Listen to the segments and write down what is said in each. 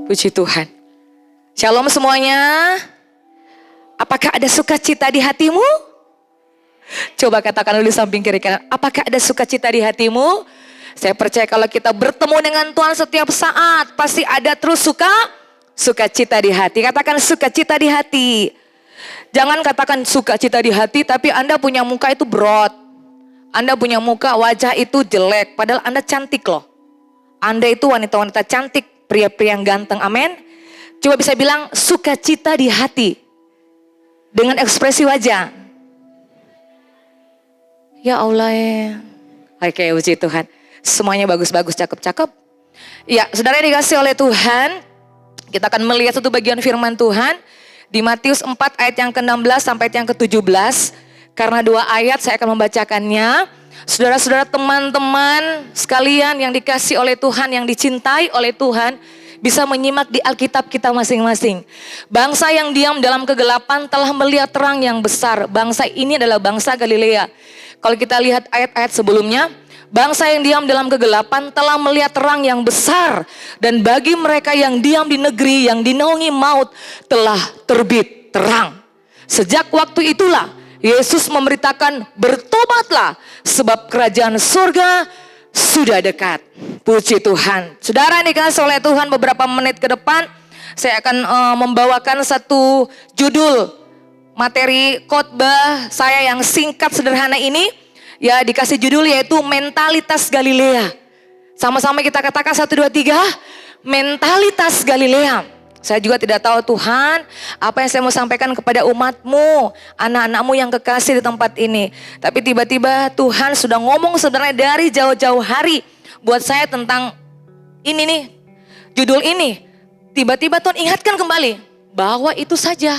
Puji Tuhan. Shalom semuanya. Apakah ada sukacita di hatimu? Coba katakan dulu samping kiri kanan. Apakah ada sukacita di hatimu? Saya percaya kalau kita bertemu dengan Tuhan setiap saat, pasti ada terus sukacita di hati. Katakan sukacita di hati. Jangan katakan sukacita di hati, tapi Anda punya muka itu brot. Anda punya muka, wajah itu jelek. Padahal Anda cantik loh. Anda itu wanita-wanita cantik, pria-pria yang ganteng, amin. Coba bisa bilang sukacita di hati. Dengan ekspresi wajah. Ya Allah ya. Oke, puji Tuhan. Semuanya bagus-bagus, cakep-cakep. Ya, saudara dikasih oleh Tuhan. Kita akan melihat satu bagian firman Tuhan. Di Matius 4 ayat yang ke-16 sampai yang ke-17. Karena 2 ayat saya akan membacakannya. Saudara-saudara, teman-teman sekalian yang dikasih oleh Tuhan, yang dicintai oleh Tuhan, bisa menyimak di Alkitab kita masing-masing. Bangsa yang diam dalam kegelapan telah melihat terang yang besar. Bangsa ini adalah bangsa Galilea. Kalau kita lihat ayat-ayat sebelumnya, bangsa yang diam dalam kegelapan telah melihat terang yang besar. Dan bagi mereka yang diam di negeri yang dinaungi maut telah terbit terang. Sejak waktu itulah Yesus memberitakan, bertobatlah sebab kerajaan surga sudah dekat. Puji Tuhan. Saudara dikasih oleh Tuhan, beberapa menit ke depan saya akan membawakan satu judul materi khotbah saya yang singkat sederhana ini. Ya, dikasih judul yaitu mentalitas Galilea. Sama-sama kita katakan 1, 2, 3. Mentalitas Galilea. Saya juga tidak tahu Tuhan, apa yang saya mau sampaikan kepada umatmu, anak-anakmu yang kekasih di tempat ini. Tapi tiba-tiba Tuhan sudah ngomong sebenarnya dari jauh-jauh hari buat saya tentang ini nih, judul ini. Tiba-tiba Tuhan ingatkan kembali bahwa itu saja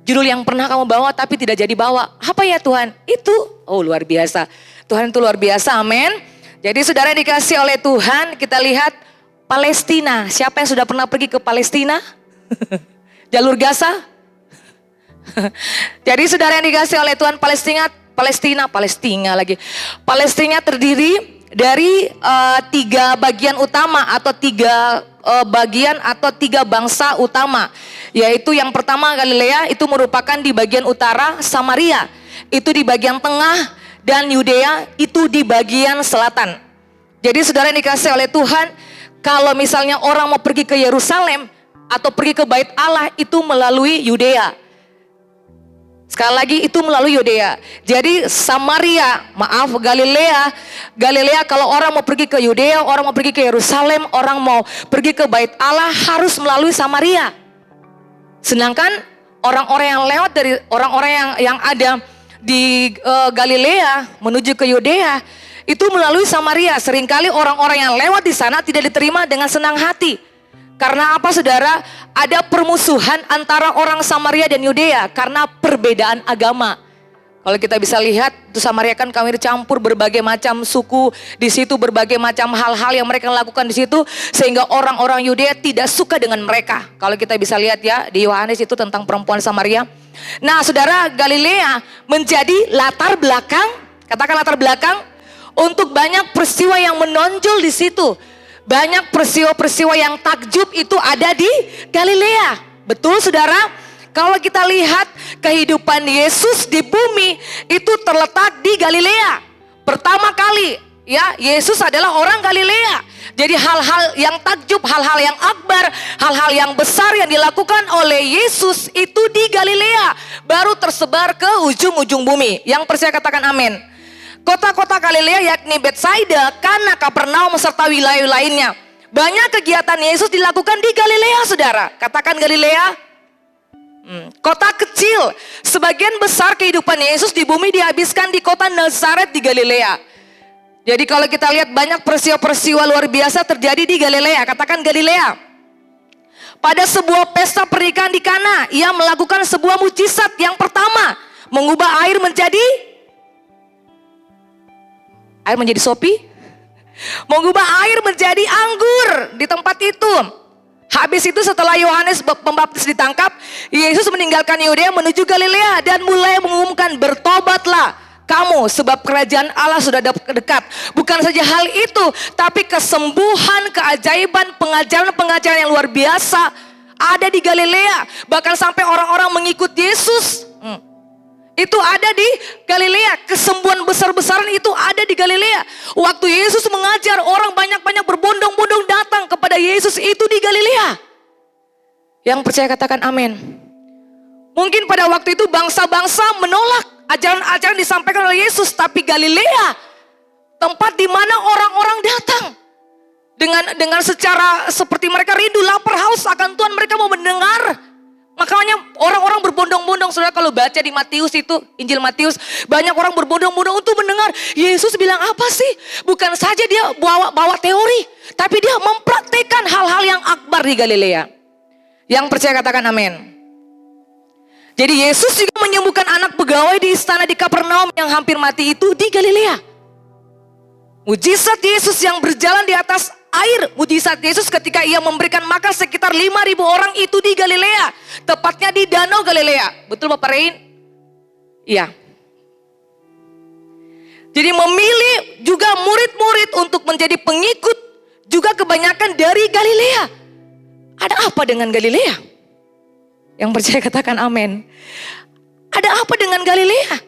judul yang pernah kamu bawa tapi tidak jadi bawa. Apa ya Tuhan? Itu, oh luar biasa. Tuhan itu luar biasa, amin. Jadi saudara dikasih oleh Tuhan, kita lihat Palestina. Siapa yang sudah pernah pergi ke Palestina? Jalur Gaza? Jadi saudara yang dikasih oleh Tuhan, Palestina lagi. Palestina terdiri dari 3 bagian utama atau 3 bagian atau 3 bangsa utama. Yaitu yang pertama Galilea, itu merupakan di bagian utara, Samaria itu di bagian tengah, dan Yudea itu di bagian selatan. Jadi saudara yang dikasih oleh Tuhan, kalau misalnya orang mau pergi ke Yerusalem atau pergi ke Bait Allah itu melalui Yudea. Sekali lagi itu melalui Yudea. Jadi Galilea kalau orang mau pergi ke Yudea, orang mau pergi ke Yerusalem, orang mau pergi ke Bait Allah harus melalui Samaria. Sedangkan orang-orang yang lewat dari orang-orang yang ada di Galilea menuju ke Yudea itu melalui Samaria. Seringkali orang-orang yang lewat di sana tidak diterima dengan senang hati. Karena apa saudara? Ada permusuhan antara orang Samaria dan Yudea karena perbedaan agama. Kalau kita bisa lihat, itu Samaria kan kawin campur berbagai macam suku di situ, berbagai macam hal-hal yang mereka lakukan di situ, sehingga orang-orang Yudea tidak suka dengan mereka. Kalau kita bisa lihat ya di Yohanes itu tentang perempuan Samaria. Nah, saudara, Galilea menjadi latar belakang, katakan latar belakang, untuk banyak peristiwa yang menonjol di situ. Banyak peristiwa-peristiwa yang takjub itu ada di Galilea. Betul saudara? Kalau kita lihat kehidupan Yesus di bumi itu terletak di Galilea. Pertama kali ya, Yesus adalah orang Galilea. Jadi hal-hal yang takjub, hal-hal yang akbar, hal-hal yang besar yang dilakukan oleh Yesus itu di Galilea. Baru tersebar ke ujung-ujung bumi. Yang percaya katakan amin. Kota-kota Galilea yakni Betsaida, Kana, Kapernaum serta wilayah lainnya. Banyak kegiatan Yesus dilakukan di Galilea, saudara. Katakan Galilea. Kota kecil. Sebagian besar kehidupan Yesus di bumi dihabiskan di kota Nazaret di Galilea. Jadi kalau kita lihat banyak peristiwa-peristiwa luar biasa terjadi di Galilea. Katakan Galilea. Pada sebuah pesta pernikahan di Kana, ia melakukan sebuah mujizat yang pertama, mengubah air menjadi sopi, mengubah air menjadi anggur di tempat itu. Habis itu setelah Yohanes Pembaptis ditangkap, Yesus meninggalkan Yudea menuju Galilea dan mulai mengumumkan, bertobatlah kamu, sebab kerajaan Allah sudah dekat. Bukan saja hal itu, tapi kesembuhan, keajaiban, pengajaran-pengajaran yang luar biasa ada di Galilea. Bahkan sampai orang-orang mengikut Yesus. Itu ada di Galilea. Kesembuhan besar-besaran itu ada di Galilea. Waktu Yesus mengajar, orang banyak-banyak berbondong-bondong datang kepada Yesus itu di Galilea. Yang percaya katakan amin. Mungkin pada waktu itu bangsa-bangsa menolak ajaran-ajaran disampaikan oleh Yesus. Tapi Galilea, tempat di mana orang-orang datang. Dengan secara seperti mereka rindu, lapar, haus akan Tuhan, mereka mau mendengar. Makanya orang-orang berbondong-bondong. Saudara kalau baca di Matius itu, Injil Matius, banyak orang berbondong-bondong untuk mendengar Yesus bilang apa sih. Bukan saja dia bawa teori, tapi dia mempraktikkan hal-hal yang akbar di Galilea. Yang percaya katakan amin. Jadi Yesus juga menyembuhkan anak pegawai di istana di Kapernaum yang hampir mati itu di Galilea. Mujizat Yesus yang berjalan di atas air, mujizat Yesus ketika ia memberikan makan sekitar 5.000 orang itu di Galilea, tepatnya di Danau Galilea. Betul Bapak Rein? Iya. Jadi memilih juga murid-murid untuk menjadi pengikut juga kebanyakan dari Galilea. Ada apa dengan Galilea? Yang percaya katakan amin. Ada apa dengan Galilea?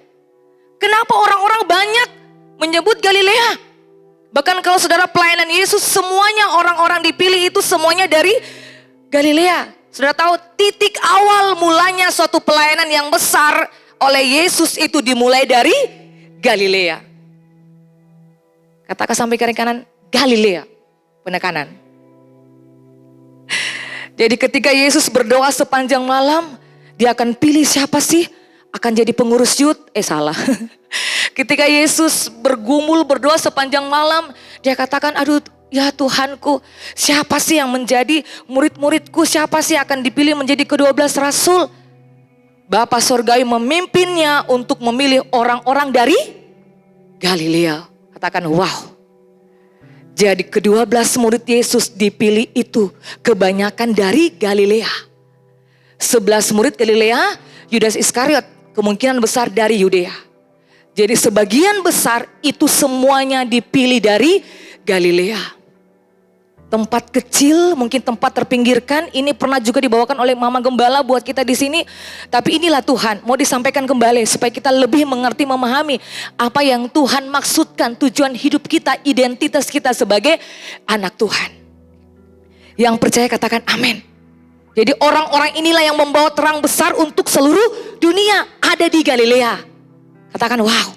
Kenapa orang-orang banyak menyebut Galilea? Bahkan kalau saudara pelayanan Yesus, semuanya orang-orang dipilih itu semuanya dari Galilea. Saudara tahu titik awal mulanya suatu pelayanan yang besar oleh Yesus itu dimulai dari Galilea. Katakan sampai kiri kanan, Galilea. Penekanan. Jadi ketika Yesus berdoa sepanjang malam, dia akan pilih siapa sih akan jadi pengurus youth? Salah. Ketika Yesus bergumul berdoa sepanjang malam, dia katakan, aduh ya Tuhanku, siapa sih yang menjadi murid-muridku, siapa sih akan dipilih menjadi ke-12 rasul? Bapa Surgawi memimpinnya untuk memilih orang-orang dari Galilea. Katakan wow. Jadi ke-12 murid Yesus dipilih itu kebanyakan dari Galilea. 11 murid Galilea, Yudas Iskariot kemungkinan besar dari Yudea. Jadi sebagian besar itu semuanya dipilih dari Galilea. Tempat kecil, mungkin tempat terpinggirkan, ini pernah juga dibawakan oleh Mama Gembala buat kita di sini. Tapi inilah Tuhan, mau disampaikan kembali supaya kita lebih mengerti, memahami apa yang Tuhan maksudkan, tujuan hidup kita, identitas kita sebagai anak Tuhan. Yang percaya katakan amin. Jadi orang-orang inilah yang membawa terang besar untuk seluruh dunia, ada di Galilea. Katakan wow.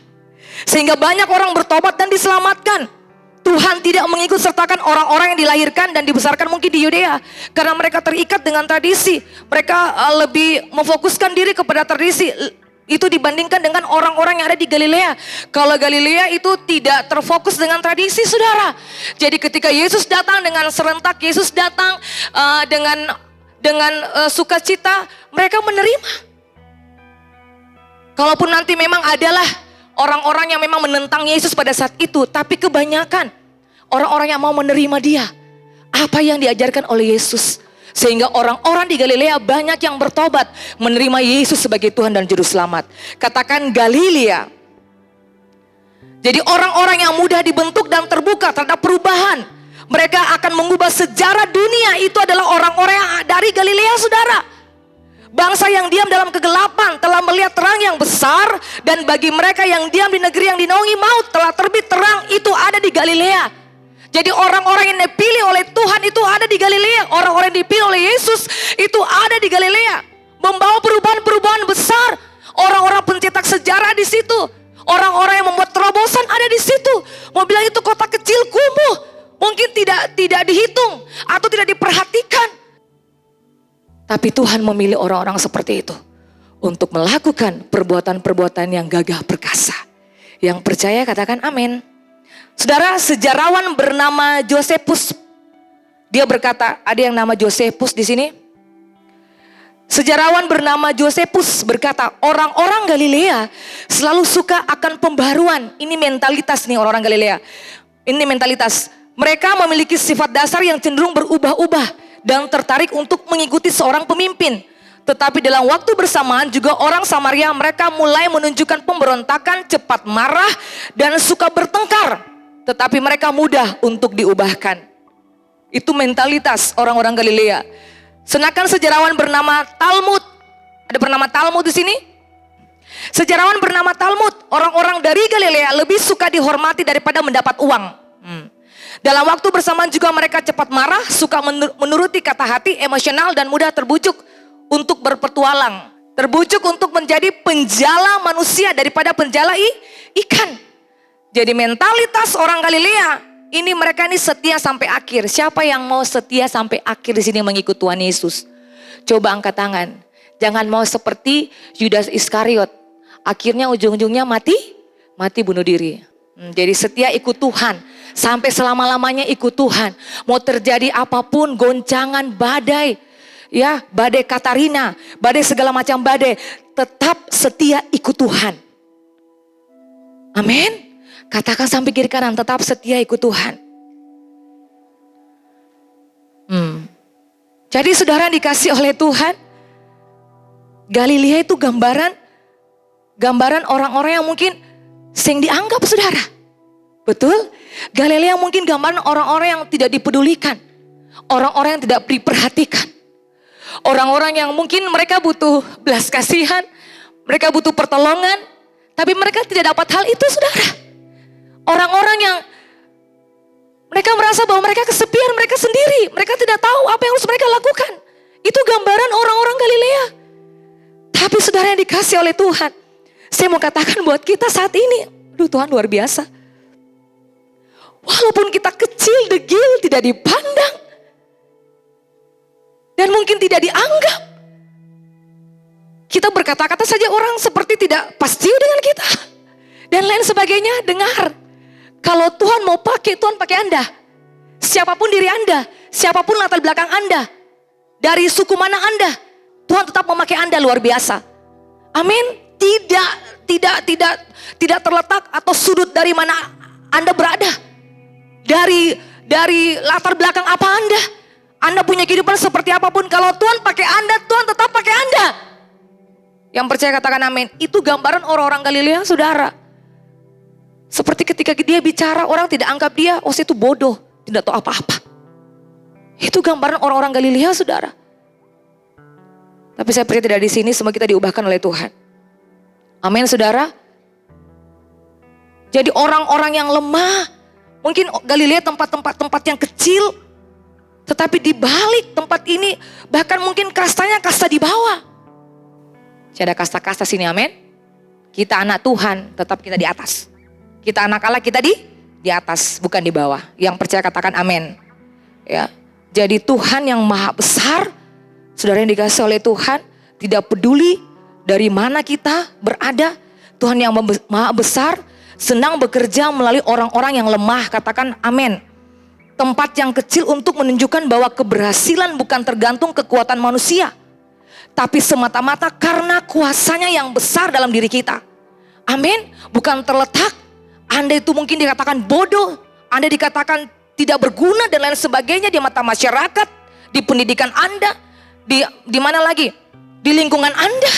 Sehingga banyak orang bertobat dan diselamatkan. Tuhan tidak mengikut sertakan orang-orang yang dilahirkan dan dibesarkan mungkin di Yudea. Karena mereka terikat dengan tradisi. Mereka lebih memfokuskan diri kepada tradisi. Itu dibandingkan dengan orang-orang yang ada di Galilea. Kalau Galilea itu tidak terfokus dengan tradisi saudara. Jadi ketika Yesus datang dengan serentak, Yesus datang dengan sukacita, mereka menerima. Kalaupun nanti memang adalah orang-orang yang memang menentang Yesus pada saat itu, tapi kebanyakan orang-orang yang mau menerima dia. Apa yang diajarkan oleh Yesus. Sehingga orang-orang di Galilea banyak yang bertobat, menerima Yesus sebagai Tuhan dan Juru Selamat. Katakan Galilea. Jadi orang-orang yang mudah dibentuk dan terbuka terhadap perubahan. Mereka akan mengubah sejarah dunia, itu adalah orang-orang yang dari Galilea saudara. Bangsa yang diam dalam kegelapan telah melihat terang yang besar. Dan bagi mereka yang diam di negeri yang dinaungi maut telah terbit terang, itu ada di Galilea. Jadi orang-orang yang dipilih oleh Tuhan itu ada di Galilea. Orang-orang yang dipilih oleh Yesus itu ada di Galilea. Membawa perubahan-perubahan besar. Orang-orang pencetak sejarah di situ. Orang-orang yang membuat terobosan ada di situ. Mau bilang itu kota kecil kumuh, mungkin tidak dihitung atau tidak diperhatikan. Tapi Tuhan memilih orang-orang seperti itu untuk melakukan perbuatan-perbuatan yang gagah perkasa. Yang percaya katakan amin. Saudara, sejarawan bernama Josephus, dia berkata, ada yang nama Josephus di sini? Sejarawan bernama Josephus berkata, orang-orang Galilea selalu suka akan pembaruan. Ini mentalitas nih orang-orang Galilea. Ini mentalitas. Mereka memiliki sifat dasar yang cenderung berubah-ubah dan tertarik untuk mengikuti seorang pemimpin. Tetapi dalam waktu bersamaan juga orang Samaria mereka mulai menunjukkan pemberontakan, cepat marah, dan suka bertengkar. Tetapi mereka mudah untuk diubahkan. Itu mentalitas orang-orang Galilea. Sedangkan sejarawan bernama Talmud, ada bernama Talmud di sini? Sejarawan bernama Talmud, orang-orang dari Galilea lebih suka dihormati daripada mendapat uang. Dalam waktu bersamaan juga mereka cepat marah, suka menuruti kata hati, emosional, dan mudah terbujuk untuk berpetualang. Terbujuk untuk menjadi penjala manusia daripada penjala ikan. Jadi mentalitas orang Galilea, ini mereka ini setia sampai akhir. Siapa yang mau setia sampai akhir di sini mengikut Tuhan Yesus? Coba angkat tangan. Jangan mau seperti Yudas Iskariot. Akhirnya ujung-ujungnya mati bunuh diri. Jadi setia ikut Tuhan. Sampai selama-lamanya ikut Tuhan. Mau terjadi apapun, goncangan, badai. Ya, badai Katarina, badai segala macam badai. Tetap setia ikut Tuhan. Amin. Katakan sampai kiri kanan, tetap setia ikut Tuhan. Jadi saudara yang dikasih oleh Tuhan, Galilea itu gambaran orang-orang yang mungkin sing dianggap saudara. Betul? Galilea mungkin gambaran orang-orang yang tidak dipedulikan. Orang-orang yang tidak diperhatikan. Orang-orang yang mungkin mereka butuh belas kasihan. Mereka butuh pertolongan. Tapi mereka tidak dapat hal itu saudara. Orang-orang yang mereka merasa bahwa mereka kesepian, mereka sendiri. Mereka tidak tahu apa yang harus mereka lakukan. Itu gambaran orang-orang Galilea. Tapi saudara yang dikasih oleh Tuhan. Saya mau katakan buat kita saat ini. Aduh Tuhan luar biasa. Walaupun kita kecil, degil, tidak dipandang. Dan mungkin tidak dianggap. Kita berkata-kata saja orang seperti tidak pasti dengan kita. Dan lain sebagainya, dengar. Kalau Tuhan mau pakai, Tuhan pakai Anda. Siapapun diri Anda, siapapun latar belakang Anda. Dari suku mana Anda, Tuhan tetap memakai Anda luar biasa. Amin. Tidak terletak atau sudut dari mana Anda berada. Dari latar belakang apa Anda punya kehidupan seperti apapun. Kalau Tuhan pakai Anda, Tuhan tetap pakai Anda. Yang percaya katakan amin. Itu gambaran orang-orang Galilea saudara. Seperti ketika dia bicara, orang tidak anggap dia, oh itu bodoh, tidak tahu apa-apa. Itu gambaran orang-orang Galilea saudara. Tapi saya percaya tidak di sini, semua kita diubahkan oleh Tuhan. Amin saudara. Jadi orang-orang yang lemah, mungkin Galilea tempat yang kecil, tetapi di balik tempat ini bahkan mungkin kastanya kasta di bawah. Saya ada kasta-kasta sini, amin. Kita anak Tuhan, tetap kita di atas. Kita anak Allah, kita di atas, bukan di bawah. Yang percaya katakan amin. Ya. Jadi Tuhan yang maha besar, saudara yang dikasih oleh Tuhan, tidak peduli dari mana kita berada. Tuhan yang maha besar, senang bekerja melalui orang-orang yang lemah, katakan amin. Tempat yang kecil untuk menunjukkan bahwa keberhasilan bukan tergantung kekuatan manusia, tapi semata-mata karena kuasanya yang besar dalam diri kita. Amin. Bukan terletak Anda itu mungkin dikatakan bodoh, Anda dikatakan tidak berguna dan lain sebagainya di mata masyarakat, di pendidikan Anda, di mana lagi? Di lingkungan Anda.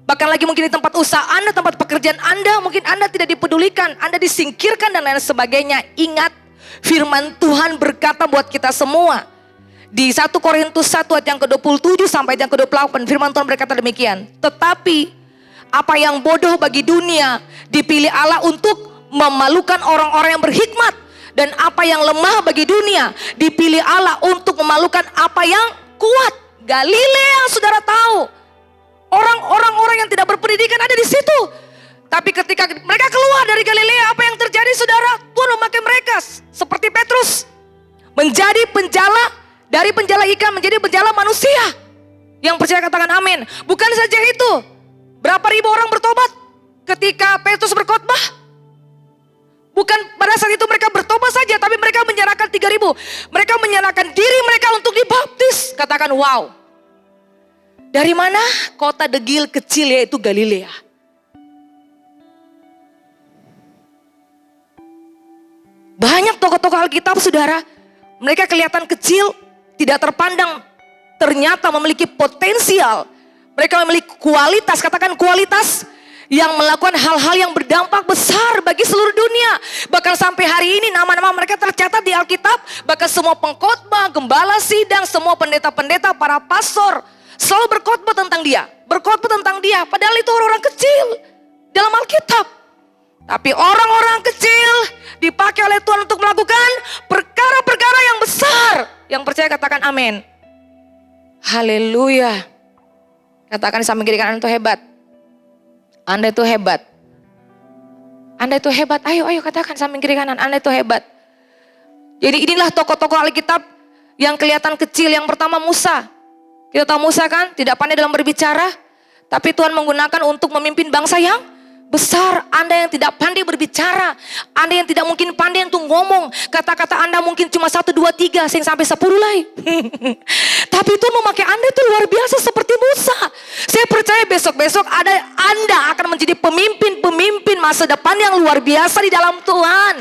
Bahkan lagi mungkin di tempat usaha Anda, tempat pekerjaan Anda, mungkin Anda tidak dipedulikan, Anda disingkirkan dan lain sebagainya. Ingat, firman Tuhan berkata buat kita semua. Di 1 Korintus 1 ayat yang ke-27 sampai yang ke-28, firman Tuhan berkata demikian. Tetapi apa yang bodoh bagi dunia dipilih Allah untuk memalukan orang-orang yang berhikmat. Dan apa yang lemah bagi dunia dipilih Allah untuk memalukan apa yang kuat. Galilea saudara tahu. Orang-orang yang tidak berpendidikan ada di situ. Tapi ketika mereka keluar dari Galilea, apa yang terjadi saudara? Tuhan memakai mereka seperti Petrus. Menjadi penjala, dari penjala ikan menjadi penjala manusia. Yang percaya katakan amin. Bukan saja itu. Berapa ribu orang bertobat ketika Petrus berkhotbah? Bukan pada saat itu mereka bertobat saja, tapi mereka menyerahkan 3.000. Mereka menyerahkan diri mereka untuk dibaptis. Katakan wow. Dari mana? Kota degil kecil yaitu Galilea. Banyak tokoh-tokoh Alkitab saudara, mereka kelihatan kecil, tidak terpandang, ternyata memiliki potensial Mereka memiliki kualitas, katakan kualitas, yang melakukan hal-hal yang berdampak besar bagi seluruh dunia. Bahkan sampai hari ini nama-nama mereka tercatat di Alkitab. Bahkan semua pengkhotbah, gembala sidang, semua pendeta-pendeta, para pastor selalu berkhotbah tentang dia. Berkhotbah tentang dia, padahal itu orang-orang kecil dalam Alkitab. Tapi orang-orang kecil dipakai oleh Tuhan untuk melakukan perkara-perkara yang besar. Yang percaya katakan amin. Haleluya. Katakan di samping kiri kanan, itu hebat. Anda itu hebat. Anda itu hebat. Ayo katakan samping kiri kanan, Anda itu hebat. Jadi inilah tokoh-tokoh Alkitab yang kelihatan kecil. Yang pertama Musa. Kita tahu Musa kan tidak pandai dalam berbicara, tapi Tuhan menggunakan untuk memimpin bangsa yang besar. Anda yang tidak pandai berbicara, Anda yang tidak mungkin pandai untuk ngomong, kata-kata Anda mungkin cuma 1, 2, 3 sampai 10 lah. Tapi Tuhan memakai Anda itu luar biasa seperti Musa. Saya percaya besok-besok Anda akan menjadi pemimpin masa depan yang luar biasa di dalam Tuhan.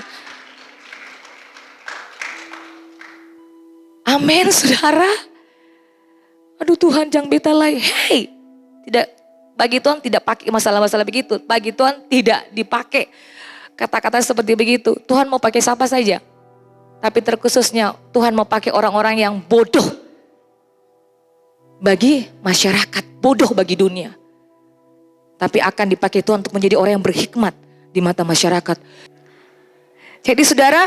Amin, saudara. Aduh Tuhan, jangan beta lagi. Hey, tidak, bagi Tuhan tidak pakai masalah-masalah begitu. Bagi Tuhan tidak dipakai kata-kata seperti begitu. Tuhan mau pakai siapa saja. Tapi terkhususnya Tuhan mau pakai orang-orang yang bodoh bagi masyarakat, bodoh bagi dunia. Tapi akan dipakai Tuhan untuk menjadi orang yang berhikmat di mata masyarakat. Jadi saudara,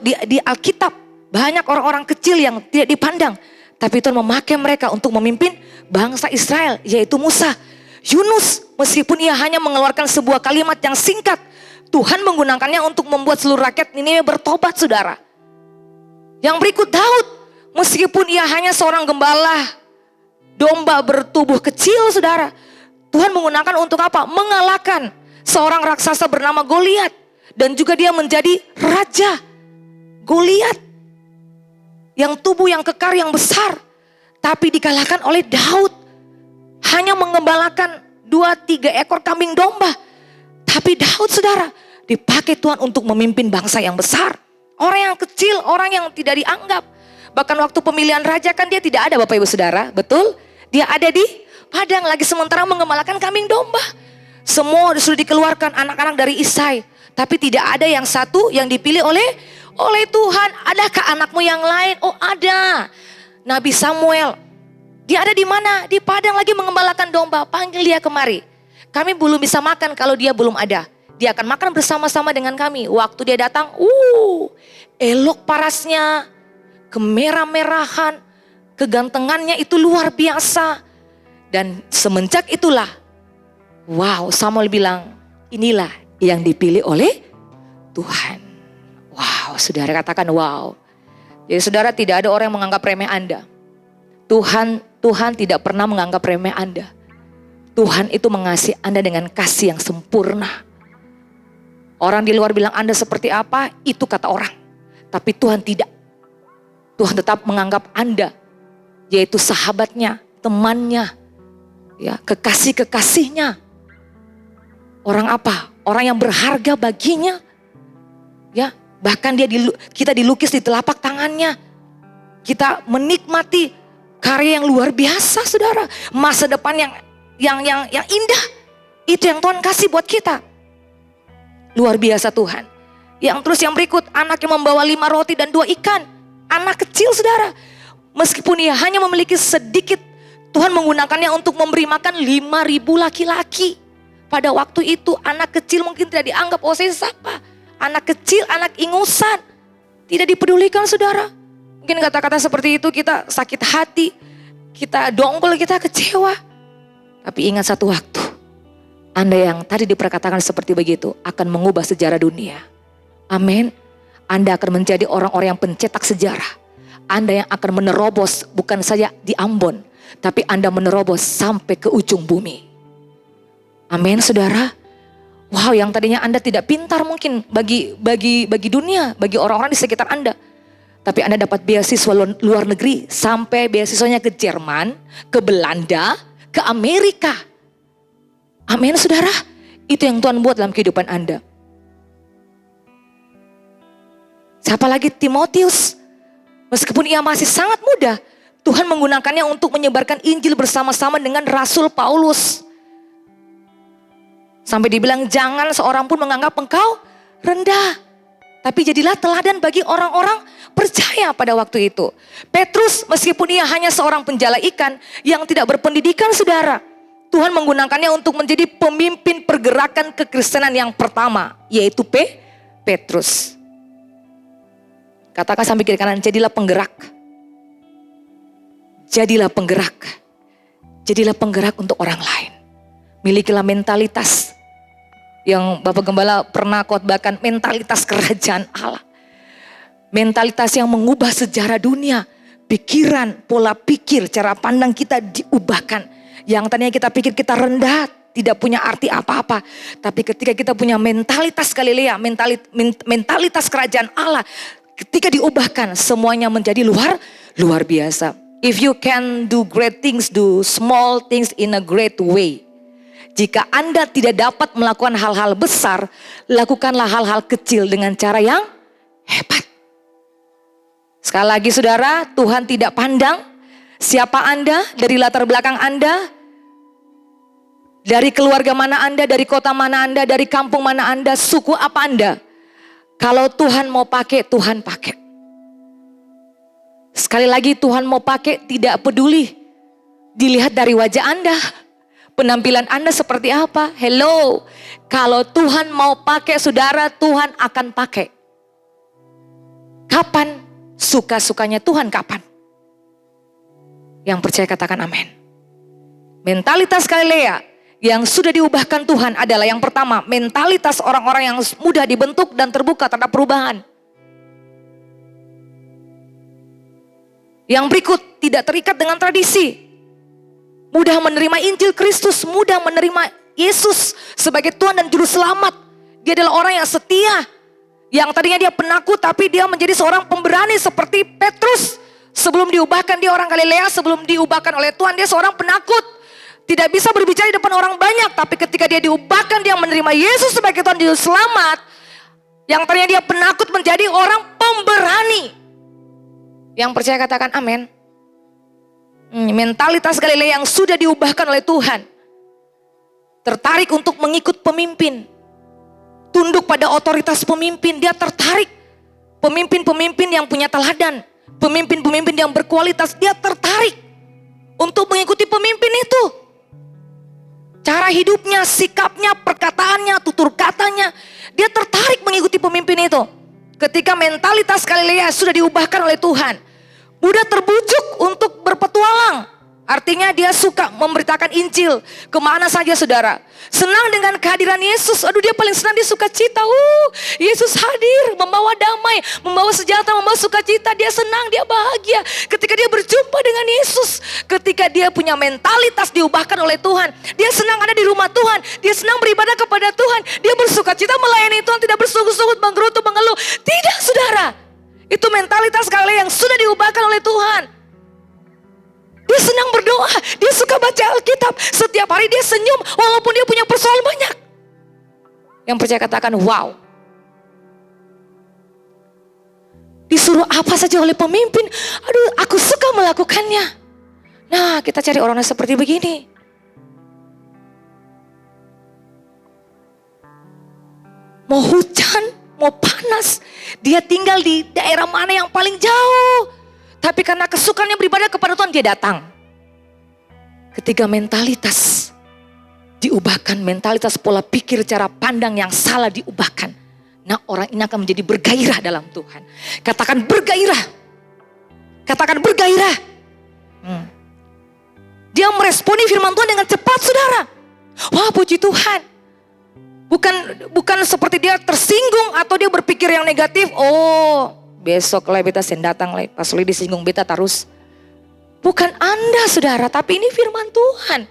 di Alkitab banyak orang-orang kecil yang tidak dipandang. Tapi Tuhan memakai mereka untuk memimpin bangsa Israel, yaitu Musa. Yunus, meskipun ia hanya mengeluarkan sebuah kalimat yang singkat, Tuhan menggunakannya untuk membuat seluruh rakyat Niniwe bertobat, saudara. Yang berikut Daud, meskipun ia hanya seorang gembala domba bertubuh kecil, saudara, Tuhan menggunakan untuk apa? Mengalahkan seorang raksasa bernama Goliat. Dan juga dia menjadi raja. Goliat yang tubuh yang kekar yang besar, tapi dikalahkan oleh Daud. Hanya mengembalakan 2-3 ekor kambing domba. Tapi Daud, saudara, dipakai Tuhan untuk memimpin bangsa yang besar. Orang yang kecil, orang yang tidak dianggap. Bahkan waktu pemilihan raja kan dia tidak ada, Bapak Ibu Saudara, betul? Dia ada di padang lagi sementara mengembalakan kambing domba. Semua sudah dikeluarkan anak-anak dari Isai, tapi tidak ada yang satu yang dipilih oleh Tuhan. Adakah anakmu yang lain? Oh ada. Nabi Samuel. Dia ada di mana? Di padang lagi mengembalakan domba. Panggil dia kemari. Kami belum bisa makan kalau dia belum ada. Dia akan makan bersama-sama dengan kami. Waktu dia datang, elok parasnya, kemerah-merahan, kegantengannya itu luar biasa. Dan semenjak itulah, Samuel bilang, inilah yang dipilih oleh Tuhan. Saudara katakan wow. Jadi saudara, tidak ada orang yang menganggap remeh Anda. Tuhan tidak pernah menganggap remeh Anda. Tuhan itu mengasihi Anda dengan kasih yang sempurna. Orang di luar bilang Anda seperti apa, itu kata orang. Tapi Tuhan tidak. Tuhan tetap menganggap Anda, yaitu sahabatnya, temannya, ya, kekasih-kekasihnya. Orang apa? Orang yang berharga baginya. Ya, bahkan kita dilukis di telapak tangannya. Kita menikmati karya yang luar biasa, saudara. Masa depan yang indah. Itu yang Tuhan kasih buat kita. Luar biasa Tuhan. Yang berikut, anak yang membawa 5 roti dan 2 ikan. Anak kecil, saudara. Meskipun ia hanya memiliki sedikit, Tuhan menggunakannya untuk memberi makan 5.000 laki-laki. Pada waktu itu anak kecil mungkin tidak dianggap saya siapa. Anak kecil, anak ingusan. Tidak dipedulikan, saudara. Mungkin kata-kata seperti itu kita sakit hati. Kita dongkol, kita kecewa. Tapi ingat satu waktu. Anda yang tadi diperkatakan seperti begitu akan mengubah sejarah dunia. Amin. Anda akan menjadi orang-orang yang pencetak sejarah. Anda yang akan menerobos bukan saja di Ambon. Tapi Anda menerobos sampai ke ujung bumi. Amin, saudara. Yang tadinya Anda tidak pintar mungkin bagi dunia, bagi orang-orang di sekitar Anda. Tapi Anda dapat beasiswa luar negeri, sampai beasiswanya ke Jerman, ke Belanda, ke Amerika. Amin, saudara. Itu yang Tuhan buat dalam kehidupan Anda. Siapa lagi? Timotius. Meskipun ia masih sangat muda, Tuhan menggunakannya untuk menyebarkan Injil bersama-sama dengan Rasul Paulus. Sampai dibilang jangan seorang pun menganggap engkau rendah. Tapi jadilah teladan bagi orang-orang percaya pada waktu itu. Petrus meskipun ia hanya seorang penjala ikan yang tidak berpendidikan saudara. Tuhan menggunakannya untuk menjadi pemimpin pergerakan kekristenan yang pertama. Yaitu Petrus. Katakan sambil kiri kanan, jadilah penggerak. Jadilah penggerak. Jadilah penggerak untuk orang lain. Milikilah mentalitas yang Bapak Gembala pernah khotbahkan, mentalitas kerajaan Allah. Mentalitas yang mengubah sejarah dunia. Pikiran, pola pikir, cara pandang kita diubahkan. Yang tadinya kita pikir kita rendah, tidak punya arti apa-apa. Tapi ketika kita punya mentalitas Galilea, mentalitas kerajaan Allah, ketika diubahkan semuanya menjadi luar biasa. If you can do great things, do small things in a great way. Jika Anda tidak dapat melakukan hal-hal besar, lakukanlah hal-hal kecil dengan cara yang hebat. Sekali lagi saudara, Tuhan tidak pandang siapa Anda, dari latar belakang Anda, dari keluarga mana Anda, dari kota mana Anda, dari kampung mana Anda, suku apa Anda. Kalau Tuhan mau pakai, Tuhan pakai. Sekali lagi Tuhan mau pakai, tidak peduli dilihat dari wajah Anda. Penampilan Anda seperti apa? Hello. Kalau Tuhan mau pakai saudara, Tuhan akan pakai. Kapan? Suka-sukanya Tuhan kapan? Yang percaya katakan amin. Mentalitas Galilea yang sudah diubahkan Tuhan adalah yang pertama, mentalitas orang-orang yang mudah dibentuk dan terbuka terhadap perubahan. Yang berikut, tidak terikat dengan tradisi. Mudah menerima Injil Kristus, mudah menerima Yesus sebagai Tuhan dan Juru Selamat. Dia adalah orang yang setia. Yang tadinya dia penakut tapi dia menjadi seorang pemberani seperti Petrus. Sebelum diubahkan dia orang Galilea, sebelum diubahkan oleh Tuhan dia seorang penakut. Tidak bisa berbicara di depan orang banyak. Tapi ketika dia diubahkan, dia menerima Yesus sebagai Tuhan dan Juru Selamat. Yang tadinya dia penakut menjadi orang pemberani. Yang percaya katakan amin. Mentalitas Galilea yang sudah diubahkan oleh Tuhan. Tertarik untuk mengikut pemimpin. Tunduk pada otoritas pemimpin. Dia tertarik. Pemimpin-pemimpin yang punya teladan. Pemimpin-pemimpin yang berkualitas. Dia tertarik untuk mengikuti pemimpin itu. Cara hidupnya, sikapnya, perkataannya, tutur katanya. Dia tertarik mengikuti pemimpin itu. Ketika mentalitas Galilea sudah diubahkan oleh Tuhan. Mudah terbujuk untuk berpetualang. Artinya dia suka memberitakan Injil kemana saja saudara. Senang dengan kehadiran Yesus. Aduh, dia paling senang, dia suka cita. Yesus hadir membawa damai, membawa sejahtera, membawa sukacita. Dia senang, dia bahagia ketika dia berjumpa dengan Yesus. Ketika dia punya mentalitas diubahkan oleh Tuhan. Dia senang ada di rumah Tuhan. Dia senang beribadah kepada Tuhan. Dia bersukacita melayani Tuhan, tidak bersungut-sungut, menggerutu, mengeluh. Tidak saudara. Itu mentalitas Galilea yang sudah diubahkan oleh Tuhan. Dia senang berdoa, dia suka baca Alkitab. Setiap hari dia senyum walaupun dia punya persoalan banyak. Yang percaya katakan wow. Disuruh apa saja oleh pemimpin, aduh aku suka melakukannya. Nah, kita cari orang seperti begini. Mau hujan, mau panas, dia tinggal di daerah mana yang paling jauh. Tapi karena kesukaannya beribadah kepada Tuhan, dia datang. Ketika mentalitas diubahkan, mentalitas pola pikir, cara pandang yang salah diubahkan. Nah, orang ini akan menjadi bergairah dalam Tuhan. Katakan bergairah. Katakan bergairah. Dia meresponi firman Tuhan dengan cepat, saudara. Wah, puji Tuhan. Bukan seperti dia tersinggung atau dia berpikir yang negatif. Oh, besok lah beta datang lah, pas lu disinggung beta terus. Bukan Anda saudara, tapi ini firman Tuhan.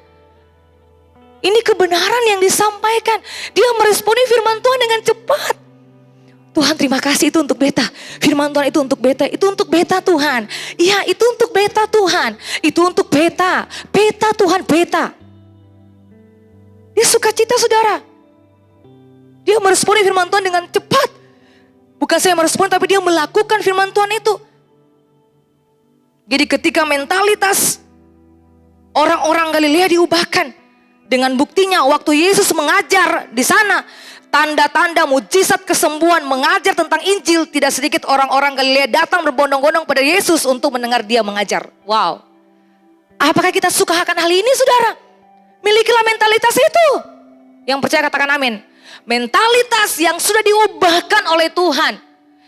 Ini kebenaran yang disampaikan. Dia meresponi firman Tuhan dengan cepat. Tuhan terima kasih, itu untuk beta. Firman Tuhan itu untuk beta, itu untuk beta Tuhan. Iya, itu untuk beta Tuhan. Itu untuk beta. Beta Tuhan, beta. Dia sukacita saudara. Dia meresponi firman Tuhan dengan cepat. Bukan saya merespon, tapi dia melakukan firman Tuhan itu. Jadi ketika mentalitas orang-orang Galilea diubahkan, dengan buktinya waktu Yesus mengajar di sana, tanda-tanda, mujizat, kesembuhan, mengajar tentang Injil, tidak sedikit orang-orang Galilea datang berbondong-bondong pada Yesus untuk mendengar dia mengajar. Wow. Apakah kita suka akan hal ini, saudara? Milikilah mentalitas itu. Yang percaya katakan amin. Mentalitas yang sudah diubahkan oleh Tuhan.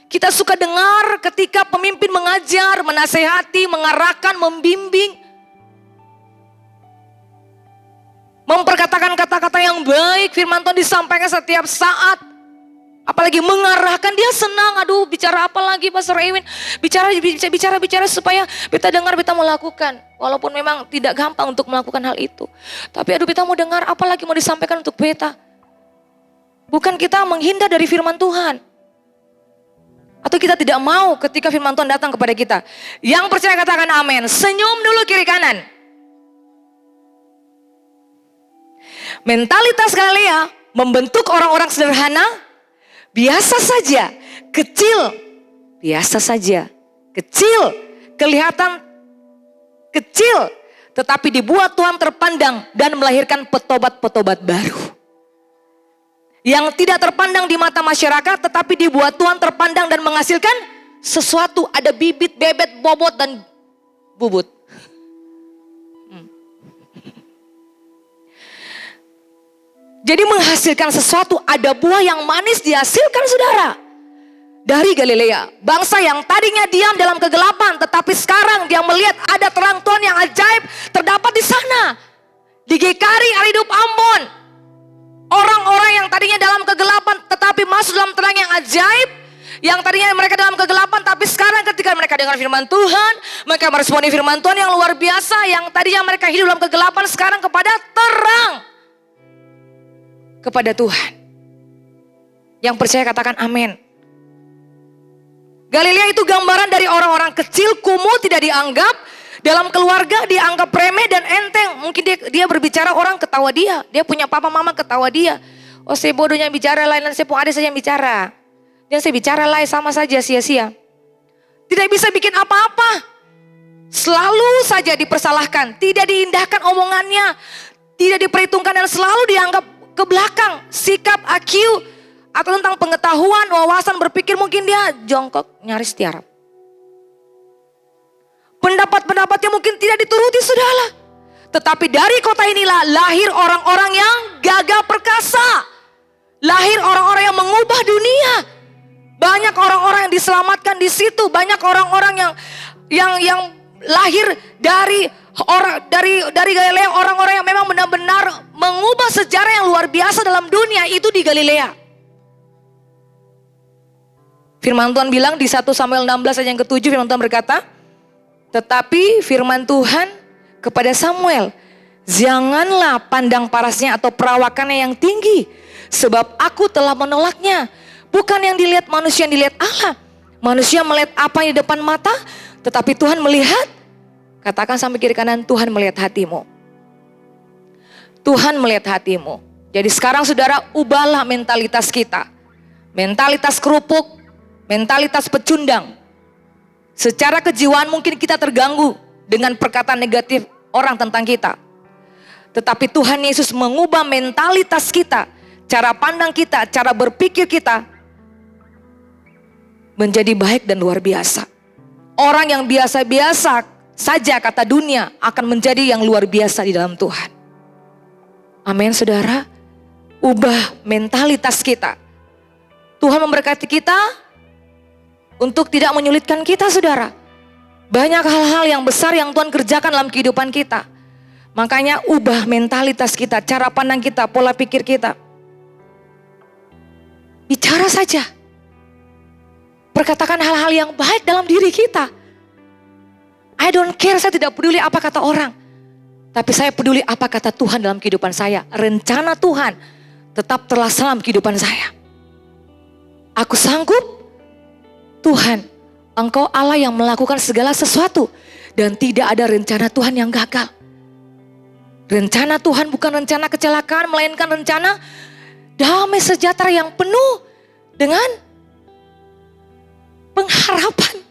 Kita suka dengar ketika pemimpin mengajar, menasehati, mengarahkan, membimbing, memperkatakan kata-kata yang baik, firman Tuhan disampaikan setiap saat. Apalagi mengarahkan, dia senang. Aduh, bicara apa lagi Pastor Ewin? Bicara supaya kita dengar, kita melakukan. Walaupun memang tidak gampang untuk melakukan hal itu. Tapi aduh, kita mau dengar apa lagi mau disampaikan untuk beta. Bukan kita menghindar dari firman Tuhan. Atau kita tidak mau ketika firman Tuhan datang kepada kita. Yang percaya katakan amin. Senyum dulu kiri kanan. Mentalitas Galilea membentuk orang-orang sederhana, biasa saja, kecil, biasa saja, kecil, kelihatan kecil, tetapi dibuat Tuhan terpandang dan melahirkan petobat-petobat baru. Yang tidak terpandang di mata masyarakat, tetapi dibuat Tuhan terpandang dan menghasilkan sesuatu, ada bibit, bebet, bobot, dan bubut. Jadi menghasilkan sesuatu, ada buah yang manis dihasilkan, saudara. Dari Galilea, bangsa yang tadinya diam dalam kegelapan, tetapi sekarang dia melihat ada terang Tuhan yang ajaib terdapat di sana. Di Gekari, Aridup, Ambon. Orang-orang yang tadinya dalam kegelapan, tetapi masuk dalam terang yang ajaib. Yang tadinya mereka dalam kegelapan, tapi sekarang ketika mereka dengar firman Tuhan, mereka meresponi firman Tuhan yang luar biasa. Yang tadinya mereka hidup dalam kegelapan, sekarang kepada terang. Kepada Tuhan. Yang percaya katakan amin. Galilea itu gambaran dari orang-orang kecil, kumuh, tidak dianggap. Dalam keluarga dianggap remeh dan enteng. Mungkin dia berbicara, orang ketawa dia. Dia punya papa mama ketawa dia. Oh, saya bodohnya bicara lain, saya pun ada saja yang bicara. Dan saya bicara lain sama saja sia-sia. Tidak bisa bikin apa-apa. Selalu saja dipersalahkan. Tidak diindahkan omongannya. Tidak diperhitungkan dan selalu dianggap ke belakang, sikap IQ atau tentang pengetahuan, wawasan berpikir mungkin dia jongkok nyaris tiarap. Pendapat-pendapatnya mungkin tidak dituruti, saudara. Tetapi dari kota inilah lahir orang-orang yang gagah perkasa. Lahir orang-orang yang mengubah dunia. Banyak orang-orang yang diselamatkan di situ, banyak orang-orang yang lahir dari Galilea, orang-orang yang memang benar-benar mengubah sejarah yang luar biasa dalam dunia itu di Galilea. Firman Tuhan bilang di 1 Samuel 16 ayat yang ke-7, firman Tuhan berkata, tetapi firman Tuhan kepada Samuel, janganlah pandang parasnya atau perawakannya yang tinggi, sebab aku telah menolaknya. Bukan yang dilihat manusia, yang dilihat Allah. Manusia melihat apa yang di depan mata, tetapi Tuhan melihat. Katakan sampai kiri kanan, Tuhan melihat hatimu. Tuhan melihat hatimu. Jadi sekarang saudara, ubahlah mentalitas kita. Mentalitas kerupuk, mentalitas pecundang. Secara kejiwaan mungkin kita terganggu dengan perkataan negatif orang tentang kita. Tetapi Tuhan Yesus mengubah mentalitas kita, cara pandang kita, cara berpikir kita menjadi baik dan luar biasa. Orang yang biasa-biasa saja kata dunia akan menjadi yang luar biasa di dalam Tuhan. Amin, saudara. Ubah mentalitas kita. Tuhan memberkati kita untuk tidak menyulitkan kita, saudara. Banyak hal-hal yang besar yang Tuhan kerjakan dalam kehidupan kita. Makanya ubah mentalitas kita, cara pandang kita, pola pikir kita. Bicara saja. Perkatakan hal-hal yang baik dalam diri kita. I don't care, saya tidak peduli apa kata orang. Tapi saya peduli apa kata Tuhan dalam kehidupan saya. Rencana Tuhan tetap terlaksana dalam kehidupan saya. Aku sanggup, Tuhan, Engkau Allah yang melakukan segala sesuatu. Dan tidak ada rencana Tuhan yang gagal. Rencana Tuhan bukan rencana kecelakaan, melainkan rencana damai sejahtera yang penuh dengan pengharapan.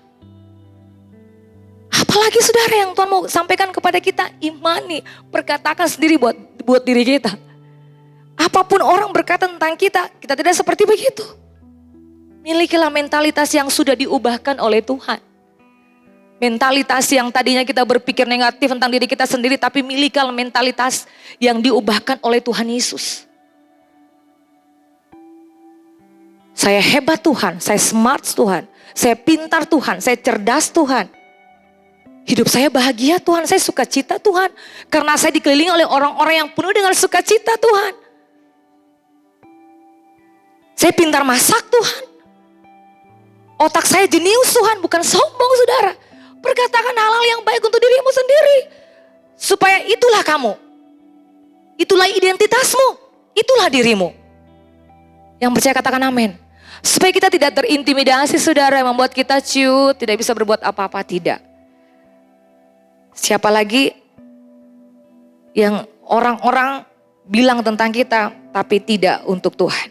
Apalagi lagi saudara yang Tuhan mau sampaikan kepada kita, imani, perkatakan sendiri buat diri kita. Apapun orang berkata tentang kita, kita tidak seperti begitu. Milikilah mentalitas yang sudah diubahkan oleh Tuhan. Mentalitas yang tadinya kita berpikir negatif tentang diri kita sendiri, tapi milikilah mentalitas yang diubahkan oleh Tuhan Yesus. Saya hebat Tuhan, saya smart Tuhan, saya pintar Tuhan, saya cerdas Tuhan. Hidup saya bahagia Tuhan, saya sukacita Tuhan. Karena saya dikelilingi oleh orang-orang yang penuh dengan sukacita Tuhan. Saya pintar masak Tuhan. Otak saya jenius Tuhan, bukan sombong saudara. Perkatakan hal-hal yang baik untuk dirimu sendiri. Supaya itulah kamu. Itulah identitasmu. Itulah dirimu. Yang percaya katakan amin. Supaya kita tidak terintimidasi saudara yang membuat kita ciut, tidak bisa berbuat apa-apa, tidak. Siapa lagi yang orang-orang bilang tentang kita, tapi tidak untuk Tuhan.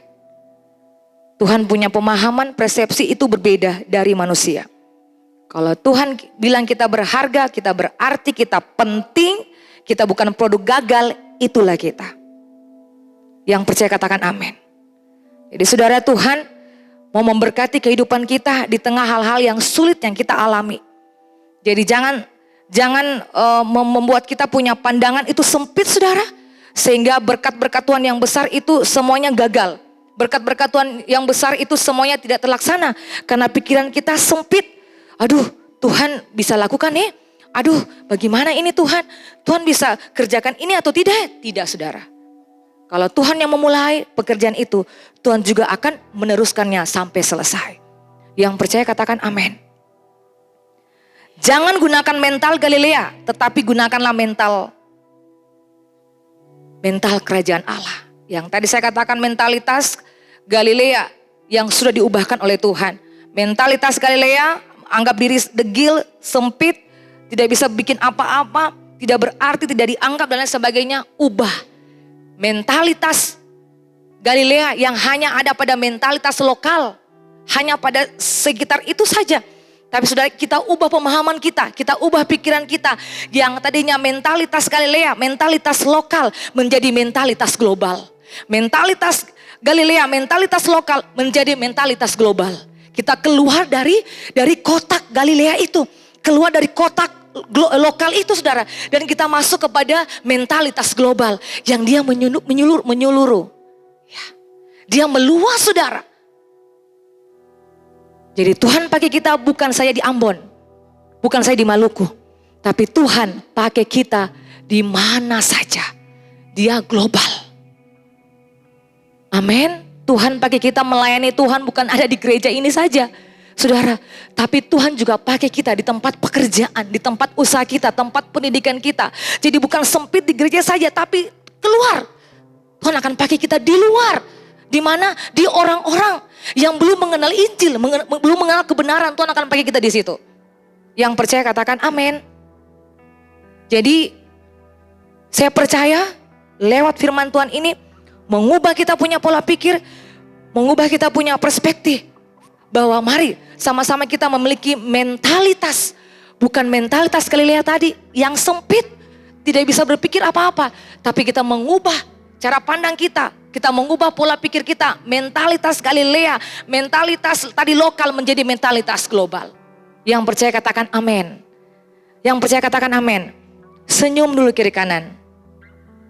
Tuhan punya pemahaman, persepsi itu berbeda dari manusia. Kalau Tuhan bilang kita berharga, kita berarti, kita penting, kita bukan produk gagal, itulah kita. Yang percaya katakan amin. Jadi saudara, Tuhan mau memberkati kehidupan kita di tengah hal-hal yang sulit yang kita alami. Jadi jangan membuat kita punya pandangan itu sempit saudara. Sehingga berkat-berkat Tuhan yang besar itu semuanya gagal. Berkat-berkat Tuhan yang besar itu semuanya tidak terlaksana. Karena pikiran kita sempit. Aduh, Tuhan bisa lakukan nih. Aduh, bagaimana ini Tuhan? Tuhan bisa kerjakan ini atau tidak? Tidak saudara. Kalau Tuhan yang memulai pekerjaan itu, Tuhan juga akan meneruskannya sampai selesai. Yang percaya katakan amin. Jangan gunakan mental Galilea, tetapi gunakanlah mental kerajaan Allah. Yang tadi saya katakan mentalitas Galilea yang sudah diubahkan oleh Tuhan. Mentalitas Galilea, anggap diri degil, sempit, tidak bisa bikin apa-apa, tidak berarti, tidak dianggap dan lain sebagainya, ubah. Mentalitas Galilea yang hanya ada pada mentalitas lokal, hanya pada sekitar itu saja. Tapi saudara, kita ubah pemahaman kita ubah pikiran kita. Yang tadinya mentalitas Galilea, mentalitas lokal menjadi mentalitas global. Mentalitas Galilea, mentalitas lokal menjadi mentalitas global. Kita keluar dari kotak Galilea itu, keluar dari kotak lokal itu saudara, dan kita masuk kepada mentalitas global yang dia menyeluruh. Ya. Dia meluas saudara. Jadi Tuhan pakai kita bukan saya di Ambon, bukan saya di Maluku, tapi Tuhan pakai kita di mana saja. Dia global. Amin. Tuhan pakai kita melayani Tuhan bukan ada di gereja ini saja. Saudara, tapi Tuhan juga pakai kita di tempat pekerjaan, di tempat usaha kita, tempat pendidikan kita. Jadi bukan sempit di gereja saja, tapi keluar. Tuhan akan pakai kita di luar. Di mana? Di orang-orang yang belum mengenal Injil, belum mengenal kebenaran, Tuhan akan pakai kita di situ. Yang percaya katakan amin. Jadi saya percaya lewat firman Tuhan ini mengubah kita punya pola pikir, mengubah kita punya perspektif. Bahwa mari sama-sama kita memiliki mentalitas, bukan mentalitas Galilea tadi yang sempit, tidak bisa berpikir apa-apa, tapi kita mengubah cara pandang kita mengubah pola pikir kita, mentalitas Galilea, mentalitas tadi lokal menjadi mentalitas global. Yang percaya katakan amin. Yang percaya katakan amin. Senyum dulu kiri kanan.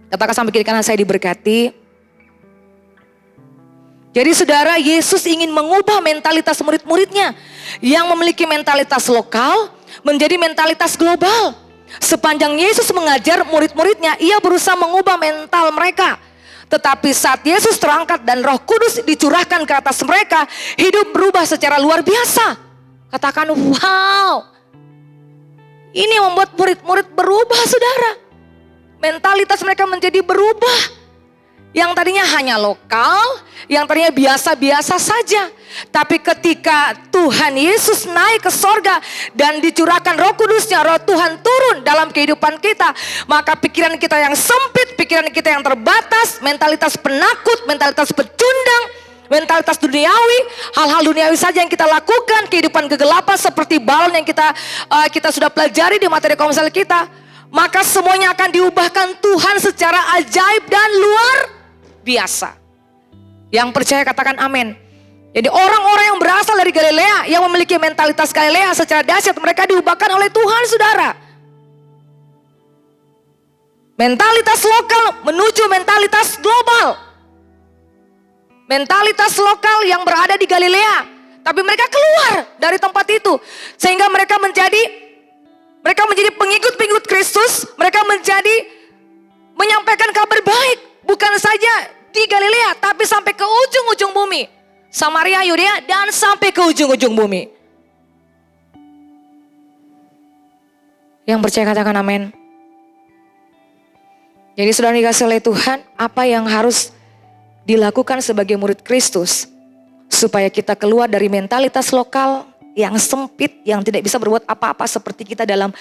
Katakan sampai kiri kanan, saya diberkati. Jadi saudara, Yesus ingin mengubah mentalitas murid-muridnya yang memiliki mentalitas lokal menjadi mentalitas global. Sepanjang Yesus mengajar murid-muridnya, ia berusaha mengubah mental mereka. Tetapi saat Yesus terangkat dan Roh Kudus dicurahkan ke atas mereka, hidup berubah secara luar biasa. Katakan wow. Ini membuat murid-murid berubah saudara. Mentalitas mereka menjadi berubah. Yang tadinya hanya lokal, yang tadinya biasa-biasa saja. Tapi ketika Tuhan Yesus naik ke sorga dan dicurahkan Roh Kudusnya, Roh Tuhan turun dalam kehidupan kita, maka pikiran kita yang sempit, pikiran kita yang terbatas, mentalitas penakut, mentalitas pecundang, mentalitas duniawi, hal-hal duniawi saja yang kita lakukan, kehidupan kegelapan seperti balon yang kita sudah pelajari di materi komsel kita, maka semuanya akan diubahkan Tuhan secara ajaib dan luar biasa. Yang percaya katakan amin. Jadi orang-orang yang berasal dari Galilea, yang memiliki mentalitas Galilea secara dahsyat, mereka diubahkan oleh Tuhan, saudara. Mentalitas lokal menuju mentalitas global. Mentalitas lokal yang berada di Galilea, tapi mereka keluar dari tempat itu. Sehingga mereka menjadi pengikut-pengikut Kristus. Mereka menyampaikan kabar baik. Bukan saja di Galilea, tapi sampai ke ujung-ujung bumi. Samaria, Yudea, dan sampai ke ujung-ujung bumi. Yang percaya katakan amin. Jadi saudara dikasih oleh Tuhan, apa yang harus dilakukan sebagai murid Kristus supaya kita keluar dari mentalitas lokal yang sempit, yang tidak bisa berbuat apa-apa seperti kita dalam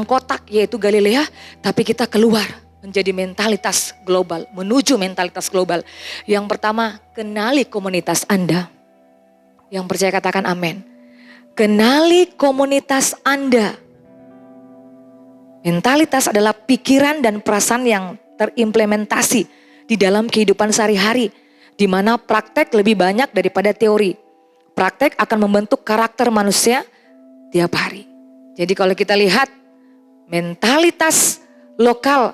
kotak yaitu Galilea, tapi kita keluar menjadi mentalitas global, menuju mentalitas global. Yang pertama, kenali komunitas Anda. Yang percaya katakan amin. Kenali komunitas Anda. Mentalitas adalah pikiran dan perasaan yang terimplementasi di dalam kehidupan sehari-hari, di mana praktek lebih banyak daripada teori. Praktek akan membentuk karakter manusia tiap hari. Jadi kalau kita lihat mentalitas lokal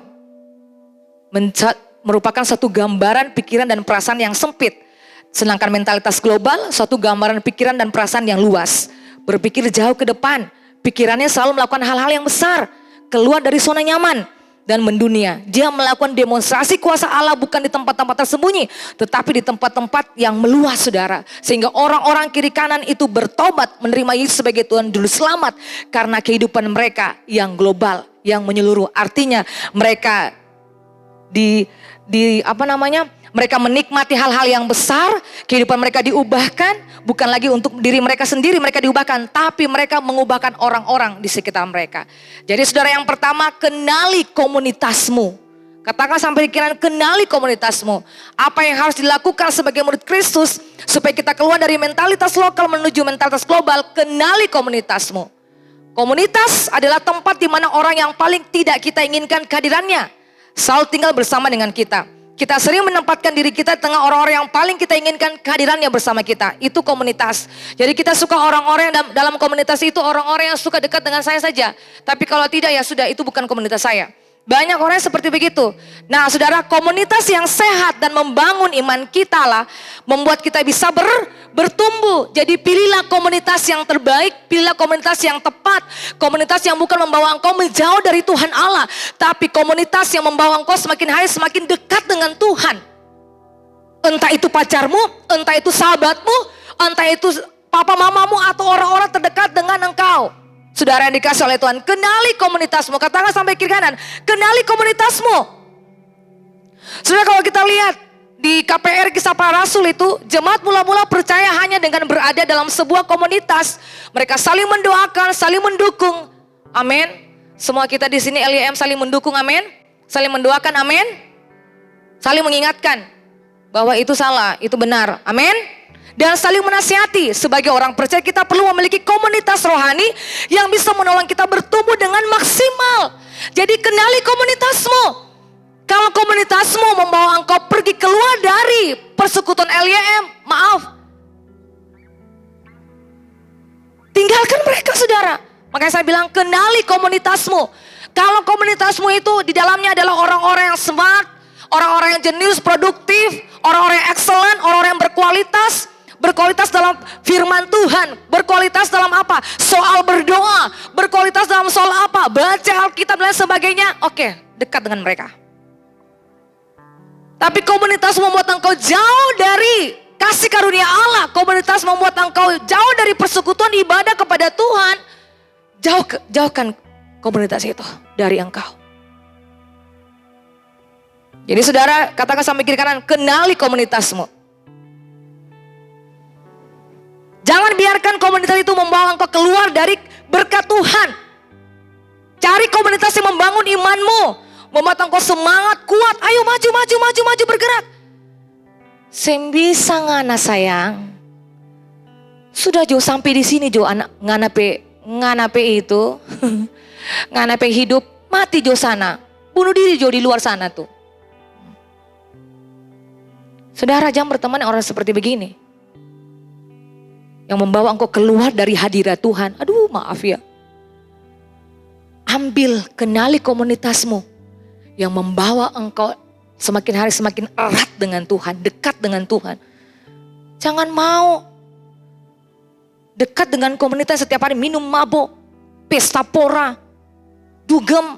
merupakan satu gambaran pikiran dan perasaan yang sempit. Sedangkan mentalitas global suatu gambaran pikiran dan perasaan yang luas. Berpikir jauh ke depan, pikirannya selalu melakukan hal-hal yang besar, keluar dari zona nyaman dan mendunia. Dia melakukan demonstrasi kuasa Allah bukan di tempat-tempat tersembunyi, tetapi di tempat-tempat yang meluas, saudara. Sehingga orang-orang kiri kanan itu bertobat, menerima Yesus sebagai Tuhan Juru Selamat karena kehidupan mereka yang global, yang menyeluruh. Artinya mereka mereka menikmati hal-hal yang besar, kehidupan mereka diubahkan, bukan lagi untuk diri mereka sendiri mereka diubahkan, tapi mereka mengubahkan orang-orang di sekitar mereka. Jadi saudara, yang pertama, kenali komunitasmu. Katakan sampai pikiran, kenali komunitasmu. Apa yang harus dilakukan sebagai murid Kristus supaya kita keluar dari mentalitas lokal menuju mentalitas global? Kenali komunitasmu. Komunitas adalah tempat di mana orang yang paling tidak kita inginkan kehadirannya selalu tinggal bersama dengan kita. Kita sering menempatkan diri kita di tengah orang-orang yang paling kita inginkan kehadirannya bersama kita. Itu komunitas. Jadi kita suka orang-orang yang dalam komunitas itu orang-orang yang suka dekat dengan saya saja. Tapi kalau tidak, ya sudah, itu bukan komunitas saya. Banyak orang seperti begitu. Nah saudara, komunitas yang sehat dan membangun iman kita lah membuat kita bisa bertumbuh. Jadi pilihlah komunitas yang terbaik, pilihlah komunitas yang tepat. Komunitas yang bukan membawa engkau menjauh dari Tuhan Allah, tapi komunitas yang membawa engkau semakin hari semakin dekat dengan Tuhan. Entah itu pacarmu, entah itu sahabatmu, entah itu papa mamamu atau orang-orang terdekat dengan engkau. Saudara yang dikasih oleh Tuhan, kenali komunitasmu. Katakan sampai kiri kanan, kenali komunitasmu. Saudara, kalau kita lihat di KPR Kisah Para Rasul itu, jemaat mula-mula percaya hanya dengan berada dalam sebuah komunitas. Mereka saling mendoakan, saling mendukung. Amin. Semua kita di sini LYM saling mendukung, amin. Saling mendoakan, amin. Saling mengingatkan bahwa itu salah, itu benar, amin. Dan saling menasihati. Sebagai orang percaya kita perlu memiliki komunitas rohani yang bisa menolong kita bertumbuh dengan maksimal. Jadi kenali komunitasmu. Kalau komunitasmu membawa engkau pergi keluar dari persekutuan LYM, maaf, tinggalkan mereka, saudara. Makanya saya bilang kenali komunitasmu. Kalau komunitasmu itu di dalamnya adalah orang-orang yang smart, orang-orang yang jenius, produktif, orang-orang yang excellent, orang-orang yang berkualitas. Berkualitas dalam firman Tuhan, berkualitas dalam apa? Soal berdoa, berkualitas dalam soal apa? Baca Alkitab dan sebagainya. Oke, dekat dengan mereka. Tapi komunitas membuat engkau jauh dari kasih karunia Allah. Komunitas membuat engkau jauh dari persekutuan ibadah kepada Tuhan. Jauhkan komunitas itu dari engkau. Jadi saudara, katakan sampai kiri kanan, kenali komunitasmu. Jangan biarkan komunitas itu membawa engkau keluar dari berkat Tuhan. Cari komunitas yang membangun imanmu, membuat engkau semangat, kuat. Ayo maju bergerak. Sembisa ngana sayang. Sudah Jo sampai di sini Jo anak nganape itu. Nganape hidup mati Jo sana. Bunuh diri Jo di luar sana tuh. Saudara, jangan berteman dengan orang seperti begini. Yang membawa engkau keluar dari hadirat Tuhan. Aduh maaf ya. Ambil, kenali komunitasmu. Yang membawa engkau semakin hari semakin erat dengan Tuhan. Dekat dengan Tuhan. Jangan mau dekat dengan komunitas setiap hari minum mabuk. Pesta pora. Dugem.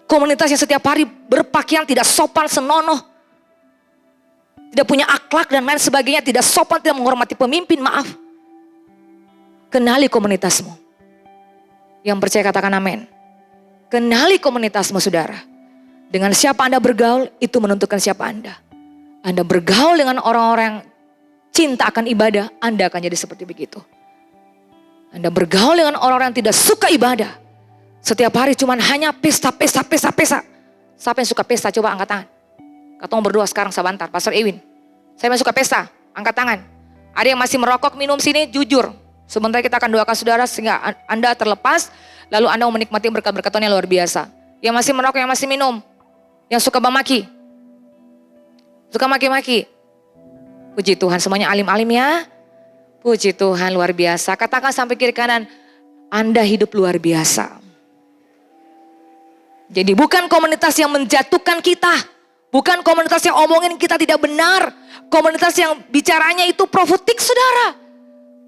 Komunitas yang setiap hari berpakaian tidak sopan senonoh. Tidak punya akhlak dan lain sebagainya. Tidak sopan, tidak menghormati pemimpin, maaf. Kenali komunitasmu. Yang percaya katakan amin. Kenali komunitasmu saudara. Dengan siapa Anda bergaul, itu menentukan siapa Anda. Anda bergaul dengan orang-orang yang cinta akan ibadah, Anda akan jadi seperti begitu. Anda bergaul dengan orang-orang yang tidak suka ibadah. Setiap hari cuman hanya pesta. Siapa yang suka pesta? Coba angkat tangan. Katong berdoa sekarang sebentar, Pastor Ewin. Saya masih suka pesta, angkat tangan. Ada yang masih merokok, minum sini, jujur. Sebentar kita akan doakan saudara sehingga Anda terlepas. Lalu Anda mau menikmati berkat-berkat Tuhan yang luar biasa. Yang masih merokok, yang masih minum. Yang suka memaki. Suka maki-maki. Puji Tuhan, semuanya alim-alim ya. Puji Tuhan, luar biasa. Katakan sampai kiri kanan, Anda hidup luar biasa. Jadi bukan komunitas yang menjatuhkan kita. Bukan komunitas yang omongin kita tidak benar. Komunitas yang bicaranya itu profetik saudara.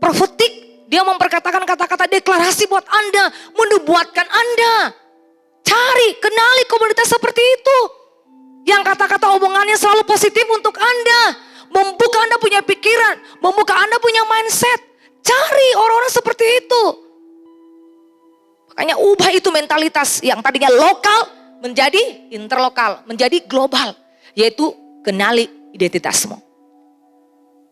Profetik. Dia memperkatakan kata-kata deklarasi buat Anda. Menubuatkan Anda. Cari, kenali komunitas seperti itu. Yang kata-kata omongannya selalu positif untuk Anda. Membuka Anda punya pikiran. Membuka Anda punya mindset. Cari orang-orang seperti itu. Makanya ubah itu mentalitas yang tadinya lokal. Menjadi interlokal, menjadi global. Yaitu kenali identitasmu.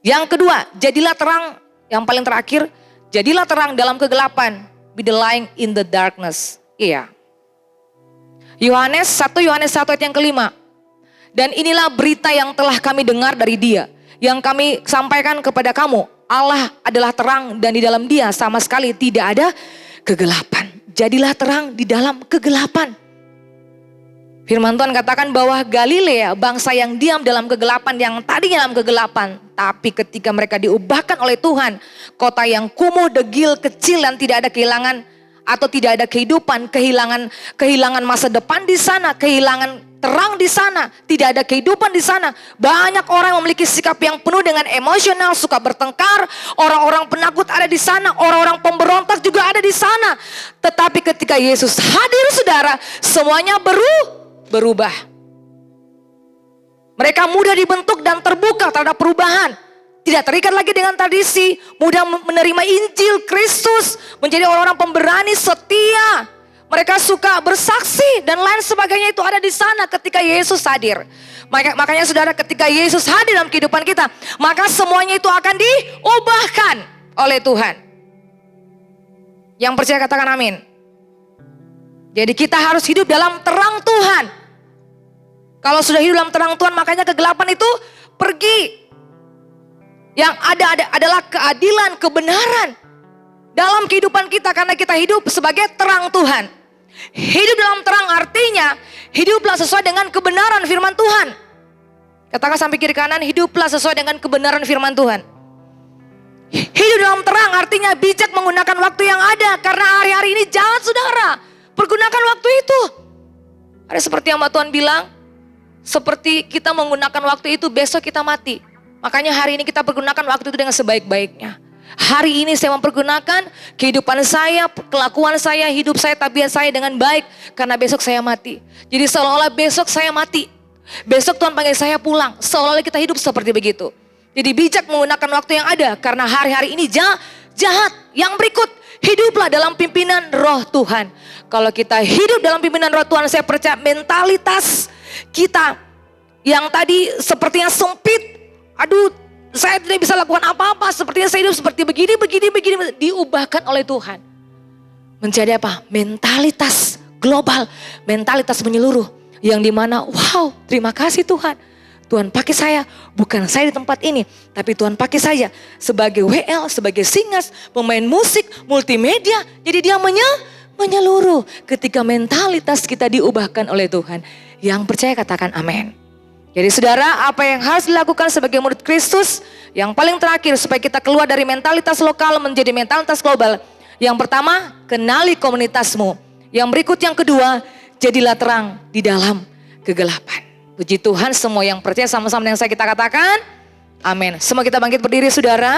Yang kedua, jadilah terang. Yang paling terakhir, jadilah terang dalam kegelapan. Be the light in the darkness. Iya. Yohanes 1 ayat yang kelima. Dan inilah berita yang telah kami dengar dari Dia. Yang kami sampaikan kepada kamu. Allah adalah terang dan di dalam Dia sama sekali tidak ada kegelapan. Jadilah terang di dalam kegelapan. Firman Tuhan katakan bahwa Galilea, bangsa yang diam dalam kegelapan, yang tadinya dalam kegelapan. Tapi ketika mereka diubahkan oleh Tuhan, kota yang kumuh, degil, kecil dan tidak ada kehilangan atau tidak ada kehidupan, kehilangan masa depan di sana, kehilangan terang di sana, tidak ada kehidupan di sana. Banyak orang yang memiliki sikap yang penuh dengan emosional, suka bertengkar, orang-orang penakut ada di sana, orang-orang pemberontak juga ada di sana. Tetapi ketika Yesus hadir saudara, semuanya berubah. Mereka mudah dibentuk dan terbuka terhadap perubahan. Tidak terikat lagi dengan tradisi. Mudah menerima Injil Kristus. Menjadi orang-orang pemberani, setia. Mereka suka bersaksi dan lain sebagainya itu ada di sana ketika Yesus hadir. Makanya saudara, ketika Yesus hadir dalam kehidupan kita, maka semuanya itu akan diubahkan oleh Tuhan. Yang percaya katakan amin. Jadi kita harus hidup dalam terang Tuhan. Kalau sudah hidup dalam terang Tuhan, makanya kegelapan itu pergi. Yang ada adalah keadilan, kebenaran dalam kehidupan kita karena kita hidup sebagai terang Tuhan. Hidup dalam terang artinya hiduplah sesuai dengan kebenaran firman Tuhan. Katakan sampai kiri kanan, hiduplah sesuai dengan kebenaran firman Tuhan. Hidup dalam terang artinya bijak menggunakan waktu yang ada karena hari-hari ini jahat saudara. Pergunakan waktu itu. Ada seperti yang Tuhan bilang. Seperti kita menggunakan waktu itu, besok kita mati. Makanya hari ini kita pergunakan waktu itu dengan sebaik-baiknya. Hari ini saya mempergunakan kehidupan saya, kelakuan saya, hidup saya, tabiat saya dengan baik. Karena besok saya mati. Jadi seolah-olah besok saya mati. Besok Tuhan panggil saya pulang. Seolah-olah kita hidup seperti begitu. Jadi bijak menggunakan waktu yang ada. Karena hari-hari ini jahat. Yang berikut, hiduplah dalam pimpinan roh Tuhan. Kalau kita hidup dalam pimpinan roh Tuhan, saya percaya mentalitas kita yang tadi sepertinya sempit, aduh saya tidak bisa lakukan apa-apa, sepertinya saya hidup seperti begini, diubahkan oleh Tuhan. Menjadi apa? Mentalitas global, mentalitas menyeluruh. Yang dimana, wow terima kasih Tuhan. Tuhan pakai saya, bukan saya di tempat ini, tapi Tuhan pakai saya sebagai WL, sebagai singers, pemain musik, multimedia. Jadi dia menyeluruh. Ketika mentalitas kita diubahkan oleh Tuhan, yang percaya katakan amin. Jadi saudara, apa yang harus dilakukan sebagai murid Kristus? Yang paling terakhir supaya kita keluar dari mentalitas lokal menjadi mentalitas global. Yang pertama, kenali komunitasmu. Yang berikut yang kedua, jadilah terang di dalam kegelapan. Puji Tuhan, semua yang percaya sama-sama yang saya kita katakan, amin. Semua kita bangkit berdiri saudara.